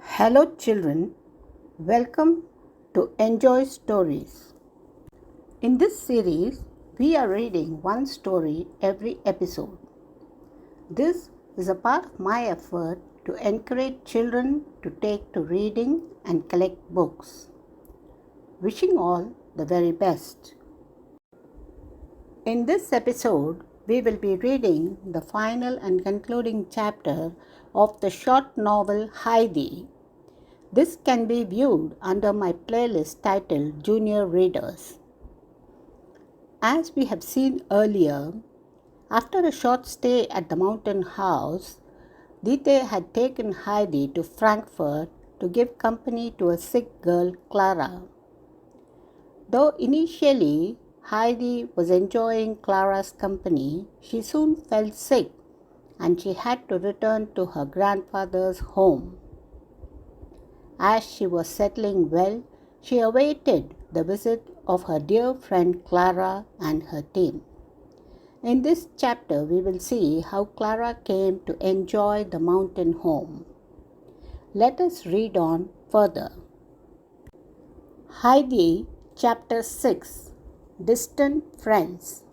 Hello, children. Welcome to Enjoy Stories. In this series, we are reading one story every episode. This is a part of my effort to encourage children to take to reading and collect books. Wishing all the very best. In this episode, we will be reading the final and concluding chapter of the short novel Heidi. This can be viewed under my playlist titled Junior Readers. As we have seen earlier, after a short stay at the mountain house, Dite had taken Heidi to Frankfurt to give company to a sick girl, Clara. Though initially Heidi was enjoying Clara's company, she soon fell sick and she had to return to her grandfather's home. As she was settling well, she awaited the visit of her dear friend Clara and her team. In this chapter, we will see how Clara came to enjoy the mountain home. Let us read on further. Heidi Chapter 6 Distant Friends.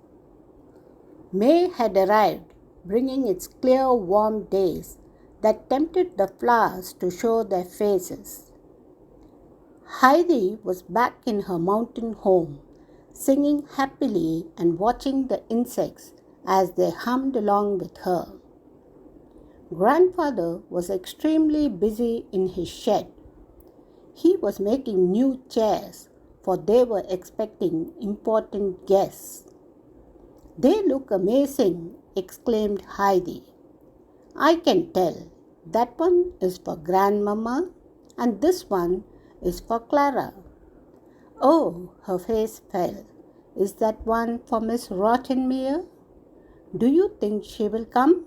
May had arrived, bringing its clear, warm days that tempted the flowers to show their faces. Heidi was back in her mountain home, singing happily and watching the insects as they hummed along with her. Grandfather was extremely busy in his shed. He was making new chairs, for they were expecting important guests. "They look amazing," exclaimed Heidi. "I can tell. That one is for Grandmama and this one is for Clara." "Oh," her face fell. "Is that one for Miss Rottenmeier? Do you think she will come?"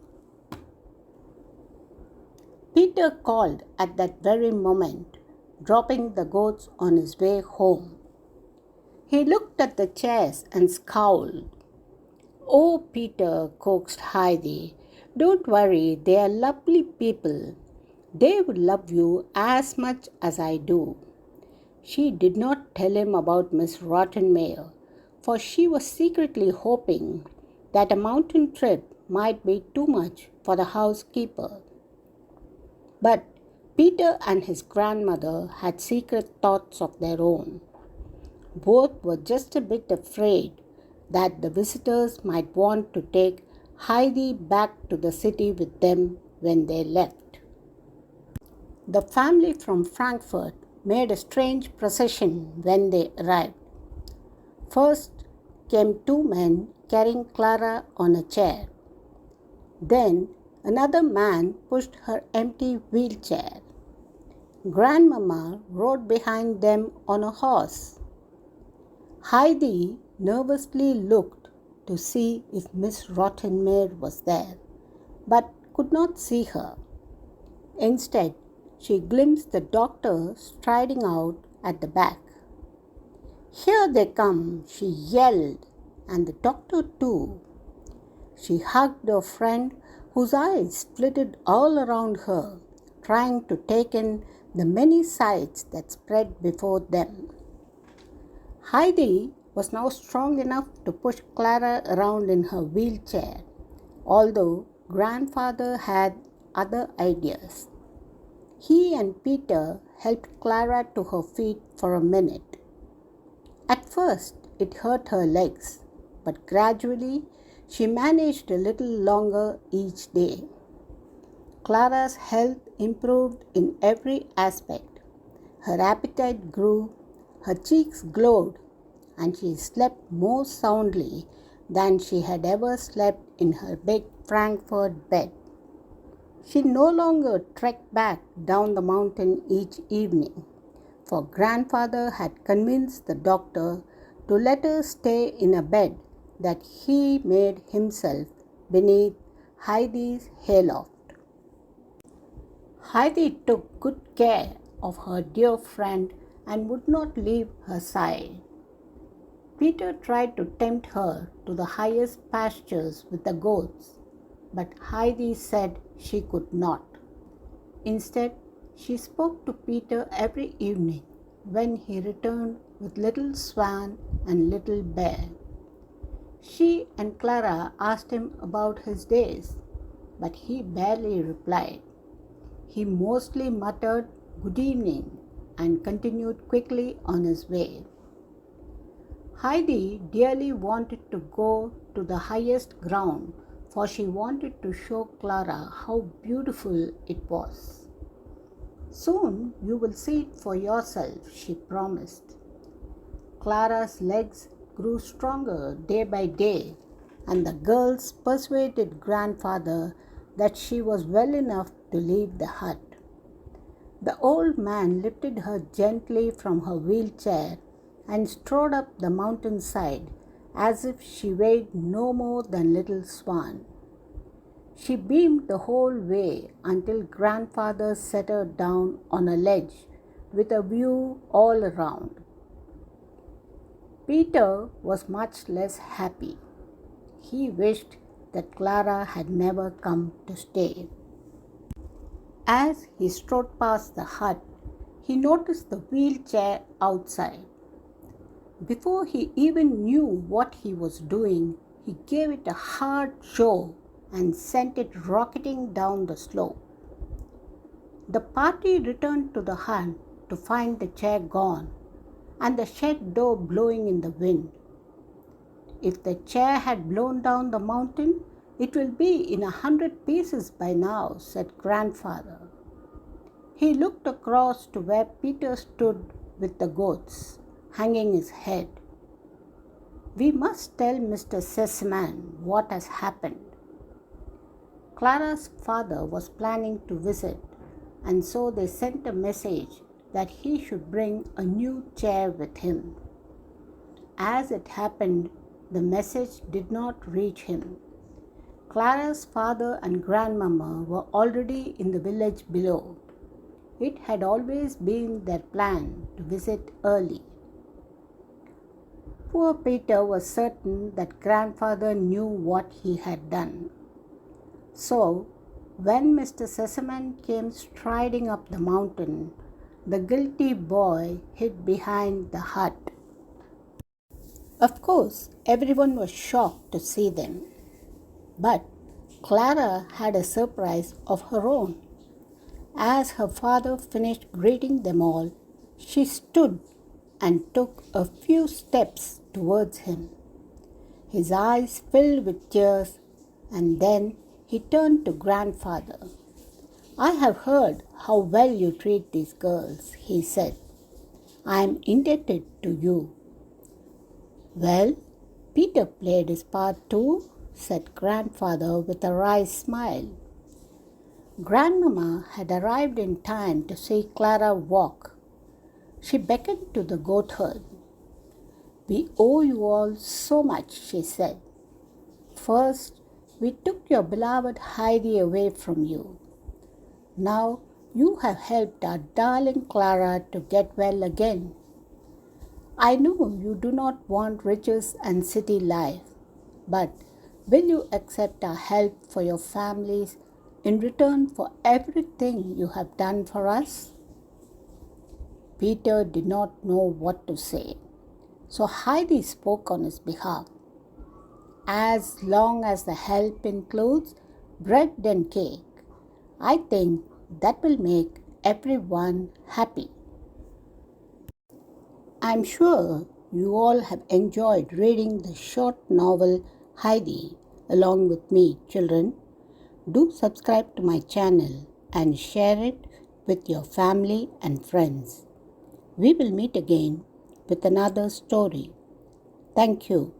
Peter called at that very moment, dropping the goats on his way home. He looked at the chairs and scowled. "Oh, Peter," coaxed Heidi, "don't worry, they are lovely people. They will love you as much as I do." She did not tell him about Miss Rottenmeier, for she was secretly hoping that a mountain trip might be too much for the housekeeper. But Peter and his grandmother had secret thoughts of their own. Both were just a bit afraid that the visitors might want to take Heidi back to the city with them when they left. The family from Frankfurt made a strange procession when they arrived. First came two men carrying Clara on a chair. Then another man pushed her empty wheelchair. Grandmama rode behind them on a horse. Heidi nervously looked to see if Miss Rottenmeier was there, but could not see her. Instead, she glimpsed the doctor striding out at the back. "Here they come," she yelled, "and the doctor too." She hugged her friend, whose eyes flitted all around her, trying to take in the many sights that spread before them. Heidi was now strong enough to push Clara around in her wheelchair, although Grandfather had other ideas. He and Peter helped Clara to her feet for a minute. At first, it hurt her legs, but gradually she managed a little longer each day. Clara's health improved in every aspect. Her appetite grew, her cheeks glowed, and she slept more soundly than she had ever slept in her big Frankfurt bed. She no longer trekked back down the mountain each evening, for Grandfather had convinced the doctor to let her stay in a bed that he made himself beneath Heidi's hayloft. Heidi took good care of her dear friend and would not leave her side. Peter tried to tempt her to the highest pastures with the goats, but Heidi said she could not. Instead, She spoke to Peter every evening when he returned with little Swan and little Bear. She and Clara asked him about his days, but he barely replied. He mostly muttered good evening and continued quickly on his way. Heidi dearly wanted to go to the highest ground, for she wanted to show Clara how beautiful it was. Soon you will see it for yourself, she promised. Clara's legs grew stronger day by day, and the girls persuaded grandfather that she was well enough to leave the hut. The old man lifted her gently from her wheelchair and strode up the mountainside as if she weighed no more than little Swan. She beamed the whole way until grandfather set her down on a ledge with a view all around. Peter was much less happy. He wished that Clara had never come to stay. As he strode past the hut, he noticed the wheelchair outside. Before he even knew what he was doing, he gave it a hard shove and sent it rocketing down the slope. The party returned to the hut to find the chair gone and the shed door blowing in the wind. If the chair had blown down the mountain, it will be in 100 pieces by now, said grandfather. He looked across to where Peter stood with the goats, hanging his head. We must tell Mr. Sesemann what has happened. Clara's father was planning to visit, and so they sent a message that he should bring a new chair with him. As it happened, the message did not reach him. Clara's father and grandmama were already in the village below. It had always been their plan to visit early. Poor Peter was certain that grandfather knew what he had done. So, when Mr. Sesemann came striding up the mountain, the guilty boy hid behind the hut. Of course, everyone was shocked to see them. But Clara had a surprise of her own. As her father finished greeting them all, she stood and took a few steps towards him. His eyes filled with tears, and then he turned to grandfather. I have heard how well you treat these girls, he said. I am indebted to you. Well, Peter played his part too, said grandfather with a wry smile. Grandmama had arrived in time to see Clara walk. She beckoned to the goatherd. We owe you all so much, she said. First, we took your beloved Heidi away from you. Now you have helped our darling Clara to get well again. I know you do not want riches and city life, but will you accept our help for your families in return for everything you have done for us? Peter did not know what to say, so Heidi spoke on his behalf. As long as the help includes bread and cake, I think that will make everyone happy. I'm sure you all have enjoyed reading the short novel Heidi along with me, children. Do subscribe to my channel and share it with your family and friends. We will meet again with another story. Thank you.